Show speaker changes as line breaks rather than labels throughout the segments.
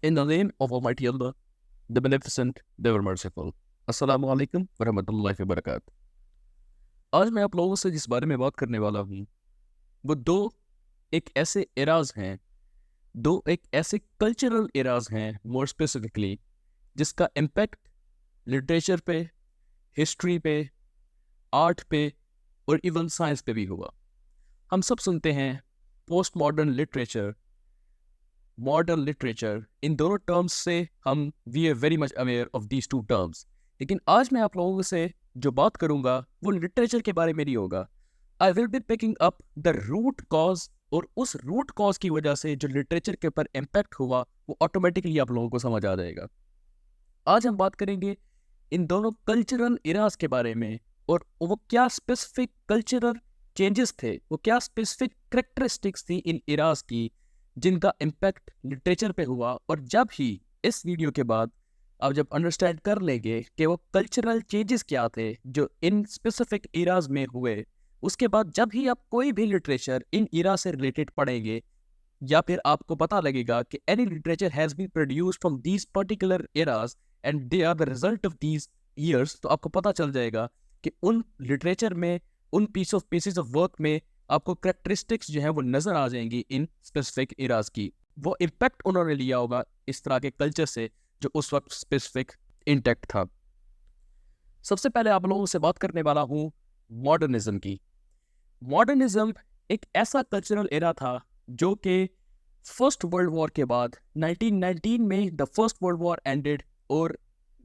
In the name of Almighty Allah, the Beneficent, the Ever Merciful. Assalamu alaikum wa rahmatullahi wa barakatuh. आज मैं आप लोगों से जिस बारे में बात करने वाला हूँ वो दो एक ऐसे एराज हैं, दो एक ऐसे कल्चरल एराज हैं मोर स्पेसिफिकली, जिसका इम्पैक्ट लिटरेचर पे, हिस्ट्री पे, आर्ट पे और इवन साइंस पे भी हुआ। हम सब सुनते हैं post modern literature, modern literature, इन दोनों टर्म्स से हम we are very much aware of these two terms. लेकिन आज मैं आप लोगों से जो बात करूंगा वो लिटरेचर के बारे में नहीं होगा। I will be picking up the root cause, और उस रूट कॉज की वजह से जो लिटरेचर के ऊपर इम्पैक्ट हुआ वो ऑटोमेटिकली आप लोगों को समझ आ जाएगा। आज हम बात करेंगे इन दोनों कल्चरल इराज के बारे में, और वो क्या स्पेसिफिक कल्चरल चेंजेस थे, वो क्या स्पेसिफिक करेक्टरिस्टिक्स थी इन इराज की जिनका इम्पैक्ट लिटरेचर पे हुआ। और जब ही इस वीडियो के बाद आप जब अंडरस्टैंड कर लेंगे कि वो कल्चरल चेंजेस क्या थे जो इन स्पेसिफिक इराज में हुए, उसके बाद जब ही आप कोई भी लिटरेचर इन इरा से रिलेटेड पढ़ेंगे या फिर आपको पता लगेगा कि any literature has been produced from these particular eras and they are the result of these years, तो आपको पता चल जाएगा कि उन लिटरेचर में, उन पीसेस ऑफ वर्क में आपको करेक्टरिस्टिक्स जो है वो नजर आ जाएंगी इन स्पेसिफिक इराज की। वो इम्पैक्ट उन्होंने लिया होगा इस तरह के कल्चर से जो उस वक्त स्पेसिफिक इंटैक्ट था। सबसे पहले आप लोगों से बात करने वाला हूँ मॉडर्निज्म की। मॉडर्निज्म एक ऐसा कल्चरल एरा था जो कि फर्स्ट वर्ल्ड वॉर के बाद 1919 में the first world war ended और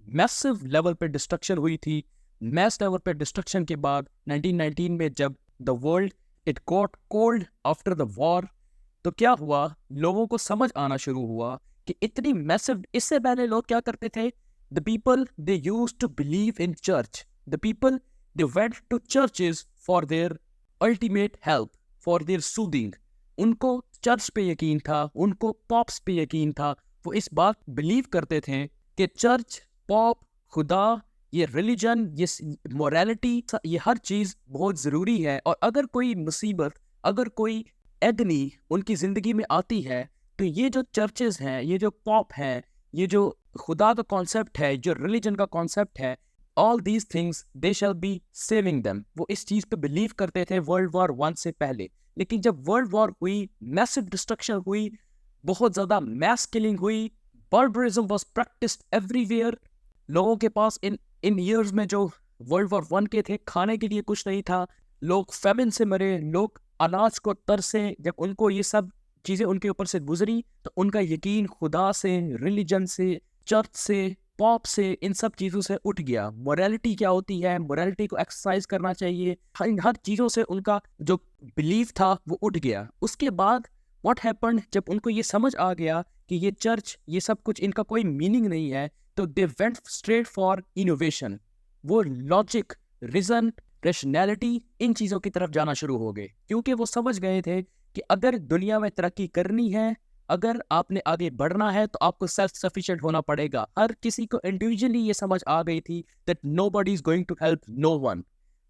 मैसिव लेवल पे डिस्ट्रक्शन हुई थी। मैस लेवल पे डिस्ट्रक्शन के बाद 1919 में जब the world it got cold after the war, तो क्या हुआ, लोगों को समझ आना शुरू हुआ कि इतनी मैसिव, इससे पहले लोग क्या करते थे, the people they used to believe in church, the people they went to churches for their ultimate help, for their soothing. उनको चर्च पे यकीन था, उनको पॉप्स पे यकीन था, वो इस बात बिलीव करते थे कि चर्च, पॉप, खुदा, ये रिलीजन, ये मोरालिटी, ये हर चीज़ बहुत ज़रूरी है। और अगर कोई मुसीबत, अगर कोई एगनी उनकी ज़िंदगी में आती है, तो ये जो चर्चेस हैं, ये जो पॉप हैं, ये जो खुदा का कॉन्सेप्ट है, जो रिलीजन का कॉन्सेप्ट है, all these things they shall be saving them. वो इस चीज़ पे बिलीव करते थे वर्ल्ड वॉर 1 से पहले। लेकिन जब वर्ल्ड वॉर हुई, मैसिव डिस्ट्रक्शन हुई, बहुत ज़्यादा मैस किलिंग हुई, बार्बरिज्म वाज प्रैक्टिस्ड एवरीवेयर, लोगों के पास इन ईयर्स में जो वर्ल्ड वॉर 1 के थे, खाने के लिए कुछ नहीं था, लोग फेमिन से मरे, लोग अनाज को तरसे। जब उनको ये सब चीज़ें उनके ऊपर से गुजरी तो उनका यकीन खुदा से, रिलीजन से, चर्च से, पॉप से, इन सब चीज़ों से उठ गया। मोरालिटी क्या होती है, मोरालिटी को एक्सरसाइज करना चाहिए, इन हर चीज़ों से उनका जो बिलीव था वो उठ गया। उसके बाद व्हाट हैपेंड, जब उनको ये समझ आ गया कि ये चर्च, ये सब कुछ इनका कोई मीनिंग नहीं है, तो they went straight for innovation. वो लॉजिक, रीजन, रैशनैलिटी, इन चीज़ों की तरफ जाना शुरू हो गए, क्योंकि वो समझ गए थे कि अगर दुनिया में तरक्की करनी है, अगर आपने आगे बढ़ना है, तो आपको सेल्फ सफिशिएंट होना पड़ेगा। हर किसी को इंडिविजुअली ये समझ आ गई थी that nobody is going to help no one.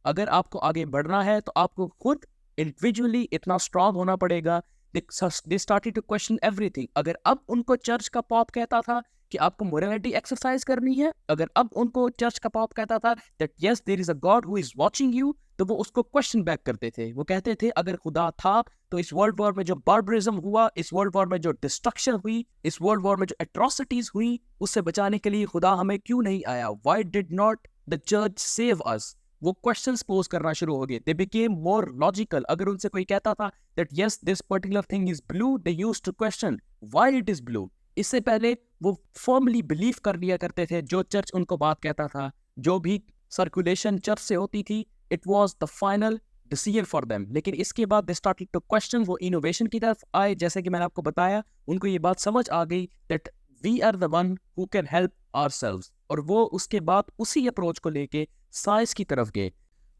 अगर आपको आगे बढ़ना है तो आपको खुद इंडिविजुअली इतना स्ट्रांग होना पड़ेगा। They started to question everything. अगर अब उनको चर्च का पॉप कहता था कि आपको मोरालिटी एक्सरसाइज करनी है, अगर अब उनको चर्च का पॉप कहता था that yes there is a god who is watching you, तो वो उसको क्वेश्चन बैक करते थे। वो कहते थे अगर खुदा था तो इस वर्ल्ड वॉर में जो बार्बरिज्म हुआ, इस वर्ल्ड वॉर में जो डिस्ट्रक्शन हुई, इस वर्ल्ड वॉर में जो एट्रोसिटीज हुई, उससे बचाने के लिए खुदा हमें क्यों नहीं आया? Why did not the church save us? वो क्वेश्चंस पोज करना शुरू हो गए। They became more logical. अगर उनसे कोई कहता था that yes this particular thing is blue, they used to question why it is blue. इससे पहले वो फर्मली बिलीव कर लिया करते थे जो चर्च उनको बात कहता था। जो भी सर्कुलेशन चर्च से होती थी, it was the final decision for them. लेकिन इसके बाद दे स्टार्टेड टू क्वेश्चन, वो इनोवेशन की तरफ आए। जैसे कि मैंने आपको बताया, उनको ये बात समझ आ गई that we are the one who can help ourselves, और वो उसके बाद उसी अप्रोच को लेके साइंस की तरफ गए।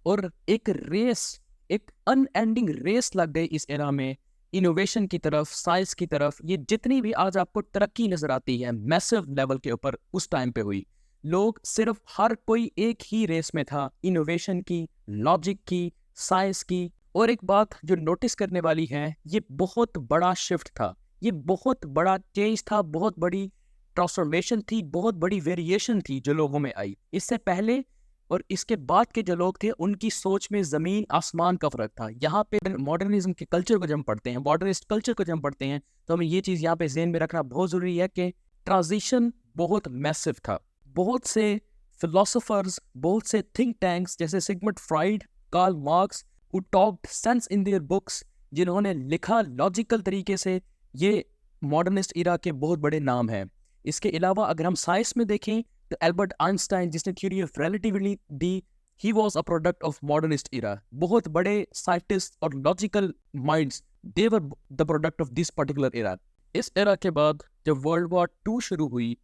और एक रेस, एक अनएंडिंग रेस लग गई इस एरा में, इनोवेशन की तरफ, साइंस की तरफ। ये जितनी भी आज आपको तरक्की नजर आती है मैसिव लेवल के ऊपर, उस टाइम पे हुई। लोग सिर्फ, हर कोई एक ही रेस में था, इनोवेशन की, लॉजिक की, साइंस की। और एक बात जो नोटिस करने वाली है, ये बहुत बड़ा शिफ्ट था। ये बहुत बड़ा चेंज था, बहुत बड़ी ट्रांसफॉर्मेशन थी, बहुत बड़ी वेरिएशन थी जो लोगों में आई। इससे पहले और इसके बाद के जो लोग थे उनकी सोच में ज़मीन आसमान का फ़र्क था। यहाँ पे मॉडर्निज्म के कल्चर को जब हम पढ़ते हैं, मॉडर्निस्ट कल्चर को जब हम पढ़ते हैं, तो हमें ये चीज़ यहाँ पे ज़हन में रखना बहुत ज़रूरी है कि ट्रांजिशन बहुत मैसिव था। बहुत से फिलोसोफर्स, बहुत से थिंक टैंक्स जैसे Sigmund Freud, Karl Marx, who talked sense in their books, जिन्होंने लिखा लॉजिकल तरीके से, ये मॉडर्निस्ट इरा के बहुत बड़े नाम हैं। इसके अलावा अगर हम साइंस में देखें तो एल्बर्ट आइंस्टाइन, जिसने थ्योरी ऑफ रिलेटिविटी दी, he was a product of modernist era. बहुत बड़े साइंटिस्ट और logical minds, they were the product of this particular era. इस इरा के बाद जब वर्ल्ड वॉर 2 शुरू हुई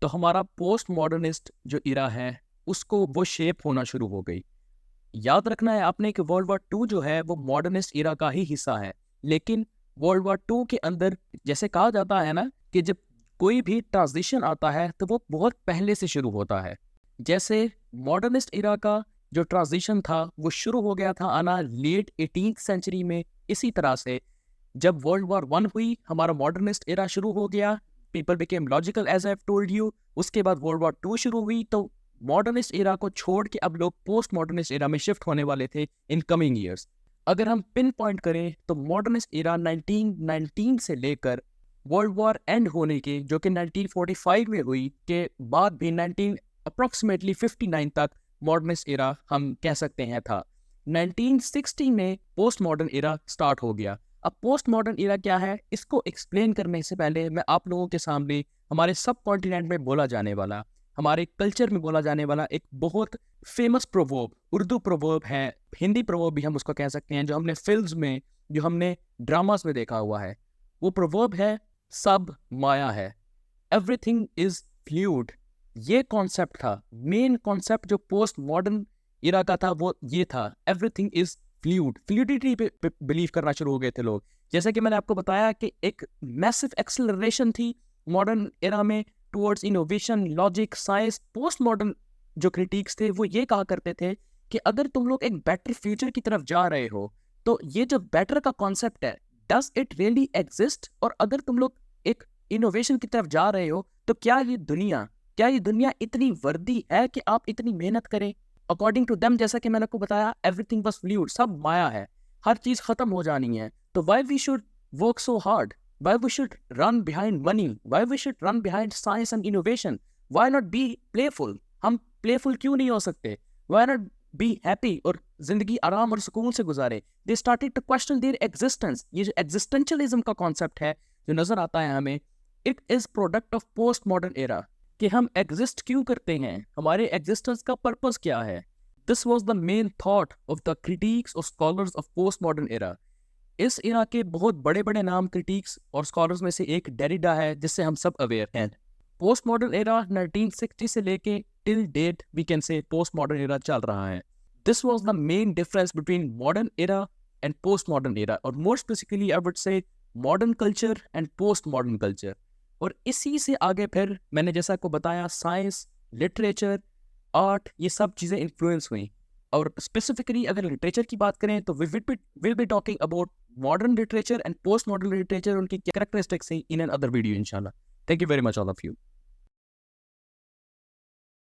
तो हमारा पोस्ट मॉडर्निस्ट जो इरा है उसको वो शेप होना शुरू हो गई। याद रखना है आपने कि वर्ल्ड वॉर 2 जो है वो मॉडर्निस्ट इरा का ही हिस्सा है, लेकिन वर्ल्ड वॉर 2 के अंदर जैसे कहा जाता है ना कि जब कोई भी ट्रांजिशन आता है तो वो बहुत पहले से शुरू होता है। जैसे मॉडर्निस्ट इरा का जो ट्रांजिशन था वो शुरू हो गया था आना लेट 18th सेंचुरी में। इसी तरह से जब वर्ल्ड वॉर 1 हुई हमारा मॉडर्निस्ट इरा शुरू हो गया, people became logical as I have told you. उसके बाद वर्ल्ड वॉर 2 शुरू हुई तो मॉडर्निस्ट इरा को छोड़ के अब लोग पोस्ट मॉडर्निस्ट इरा में शिफ्ट होने वाले थे इन कमिंग ईयर्स। अगर हम पिन पॉइंट करें तो मॉडर्निस्ट इरा 1919 से लेकर वर्ल्ड वॉर एंड होने के, जो कि 1945 में हुई, के बाद भी 1959 तक मॉडर्निस्ट इरा हम कह सकते हैं था। 1960 में पोस्ट मॉडर्न इरा स्टार्ट हो गया। अब पोस्ट मॉडर्न इरा क्या है, इसको एक्सप्लेन करने से पहले मैं आप लोगों के सामने हमारे सब कॉन्टिनेंट में बोला जाने वाला, हमारे कल्चर में बोला जाने वाला एक बहुत फेमस प्रोवर्ब, उर्दू प्रोवर्ब है, हिंदी प्रोवर्ब भी हम उसको कह सकते हैं, जो हमने फिल्म्स में, जो हमने ड्रामास में देखा हुआ है। वो प्रोवर्ब है सब माया है, एवरीथिंग इज फ्लूइड। ये कॉन्सेप्ट था, मेन कॉन्सेप्ट जो पोस्ट मॉडर्न इरा का था वो ये था, एवरीथिंग इज फ्लूइड। फ्लूइडिटी पे बिलीव करना शुरू हो गए थे लोग। जैसे कि मैंने आपको बताया कि एक मैसिव एक्सेलरेशन थी मॉडर्न इरा में towards innovation, logic, science. Post modern जो क्रिटिक्स थे वो ये कहा करते थे कि अगर तुम लोग एक बेटर फ्यूचर की तरफ जा रहे हो तो ये जो बेटर का कॉन्सेप्ट है, डज इट रियली एग्जिस्ट? और अगर तुम लोग एक इनोवेशन की तरफ जा रहे हो तो क्या ये दुनिया इतनी वर्दी है कि आप इतनी मेहनत करें? अकॉर्डिंग टू देम, जैसा कि मैंने आपको बताया, एवरीथिंग वाज फ्लूइड, सब माया है, हर चीज खत्म हो जानी है। तो why we should work so hard? Why we should run behind money? Why we should run behind science and innovation? Why not be playful? हम playful क्यों नहीं हो सकते? Why not be happy और जिंदगी आराम और सुकून से गुजारे? They started to question their existence. ये जो existentialism का concept है जो नजर आता है हमें, it is product of post modern era. कि हम exist क्यों करते हैं? हमारे existence का purpose क्या है? This was the main thought of the critics or scholars of post modern era. इस इरा के बहुत बड़े बड़े नाम, क्रिटिक्स और स्कॉलर्स में से एक डेरिडा है, जिससे हम सब अवेयर हैं। पोस्ट मॉडर्न एरा 1960 से लेके till date we can say post modern era चल रहा है। This was the main difference between modern era and post modern era, और more specifically I would say modern culture and post modern culture. और इसी से आगे फिर मैंने जैसा आपको बताया, साइंस, लिटरेचर, आर्ट, ये सब चीज़ें इन्फ्लुएंस हुई। और स्पेसिफिकली अगर लिटरेचर की बात करें तो will be talking about modern literature and post modern literature, उनकी कैरेक्टरिस्टिक्स इन एन अदर वीडियो इंशाल्लाह। Thank you very much all of you.